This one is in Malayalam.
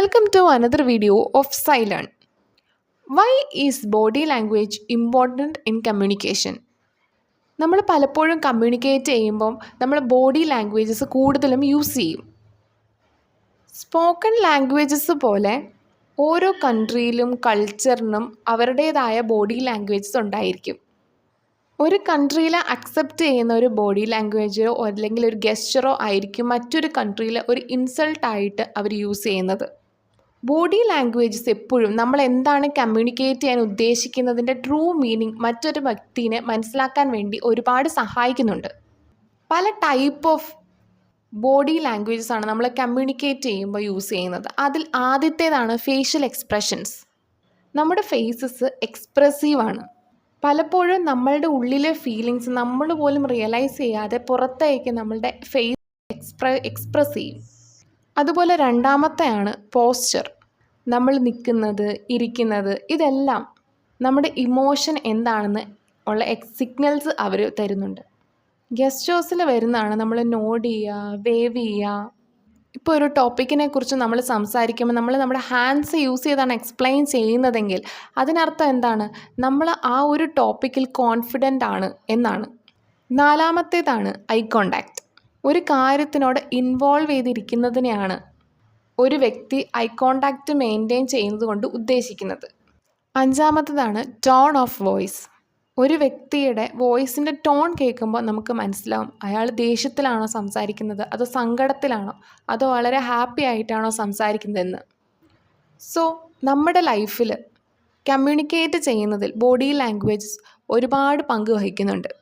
Welcome to another video of Silent. Why is body language important in communication? നമ്മൾ പലപ്പോഴും കമ്മ്യൂണിക്കേറ്റ് ചെയ്യുമ്പം നമ്മൾ ബോഡി ലാംഗ്വേജസ് കൂടുതലും യൂസ് ചെയ്യും. സ്പോക്കൺ ലാംഗ്വേജസ് പോലെ ഓരോ കൺട്രിയിലും കൾച്ചറിനും അവരുടേതായ ബോഡി ലാംഗ്വേജസ് ഉണ്ടായിരിക്കും. ഒരു കൺട്രിയിൽ അക്സെപ്റ്റ് ചെയ്യുന്ന ഒരു ബോഡി ലാംഗ്വേജോ അല്ലെങ്കിൽ ഒരു ഗെസ്റ്ററോ ആയിരിക്കും മറ്റൊരു കൺട്രിയിൽ ഒരു ഇൻസൾട്ടായിട്ട് അവർ യൂസ് ചെയ്യുന്നത്. ബോഡി ലാംഗ്വേജസ് എപ്പോഴും നമ്മൾ എന്താണ് കമ്മ്യൂണിക്കേറ്റ് ചെയ്യാൻ ഉദ്ദേശിക്കുന്നതിൻ്റെ ട്രൂ മീനിങ് മറ്റൊരു വ്യക്തിനെ മനസ്സിലാക്കാൻ വേണ്ടി ഒരുപാട് സഹായിക്കുന്നുണ്ട്. പല ടൈപ്പ് ഓഫ് ബോഡി ലാംഗ്വേജസ് ആണ് നമ്മൾ കമ്മ്യൂണിക്കേറ്റ് ചെയ്യുമ്പോൾ യൂസ് ചെയ്യുന്നത്. അതിൽ ആദ്യത്തേതാണ് ഫേഷ്യൽ എക്സ്പ്രഷൻസ്. നമ്മുടെ ഫേസസ് എക്സ്പ്രസീവാണ്. പലപ്പോഴും നമ്മളുടെ ഉള്ളിലെ ഫീലിങ്സ് നമ്മൾ പോലും റിയലൈസ് ചെയ്യാതെ പുറത്തേക്ക് നമ്മളുടെ ഫേസ് എക്സ്പ്രസ് ചെയ്യും. അതുപോലെ രണ്ടാമത്തെയാണ് പോസ്ചർ. നമ്മൾ നിൽക്കുന്നത്, ഇരിക്കുന്നത്, ഇതെല്ലാം നമ്മുടെ ഇമോഷൻ എന്താണെന്ന് ഉള്ള സിഗ്നൽസ് അവർ തരുന്നുണ്ട്. ഗെസ്റ്റേഴ്സിൽ വരുന്നതാണ് നമ്മൾ നോഡ് ചെയ്യുക, വേവ് ചെയ്യുക. ഇപ്പോൾ ഒരു ടോപ്പിക്കിനെ കുറിച്ച് നമ്മൾ സംസാരിക്കുമ്പോൾ നമ്മൾ നമ്മുടെ ഹാൻഡ്സ് യൂസ് ചെയ്താണ് എക്സ്പ്ലെയിൻ ചെയ്യുന്നതെങ്കിൽ അതിനർത്ഥം എന്താണ്? നമ്മൾ ആ ഒരു ടോപ്പിക്കിൽ കോൺഫിഡൻ്റ് ആണ് എന്നാണ്. നാലാമത്തേതാണ് ഐ കോണ്ടാക്റ്റ്. ഒരു കാര്യത്തിനോട് ഇൻവോൾവ് ചെയ്തിരിക്കുന്നതിനെയാണ് ഒരു വ്യക്തി ഐ കോണ്ടാക്റ്റ് മെയിൻറ്റെയിൻ ചെയ്യുന്നത് കൊണ്ട് ഉദ്ദേശിക്കുന്നത്. അഞ്ചാമത്തേതാണ് ടോൺ ഓഫ് വോയിസ്. ഒരു വ്യക്തിയുടെ വോയിസിൻ്റെ ടോൺ കേൾക്കുമ്പോൾ നമുക്ക് മനസ്സിലാവും അയാൾ ദേഷ്യത്തിലാണോ സംസാരിക്കുന്നത്, അതോ സങ്കടത്തിലാണോ, അതോ വളരെ ഹാപ്പി ആയിട്ടാണോ സംസാരിക്കുന്നതെന്ന്. സോ നമ്മുടെ ലൈഫിൽ കമ്മ്യൂണിക്കേറ്റ് ചെയ്യുന്നതിൽ ബോഡി ലാംഗ്വേജസ് ഒരുപാട് പങ്ക് വഹിക്കുന്നുണ്ട്.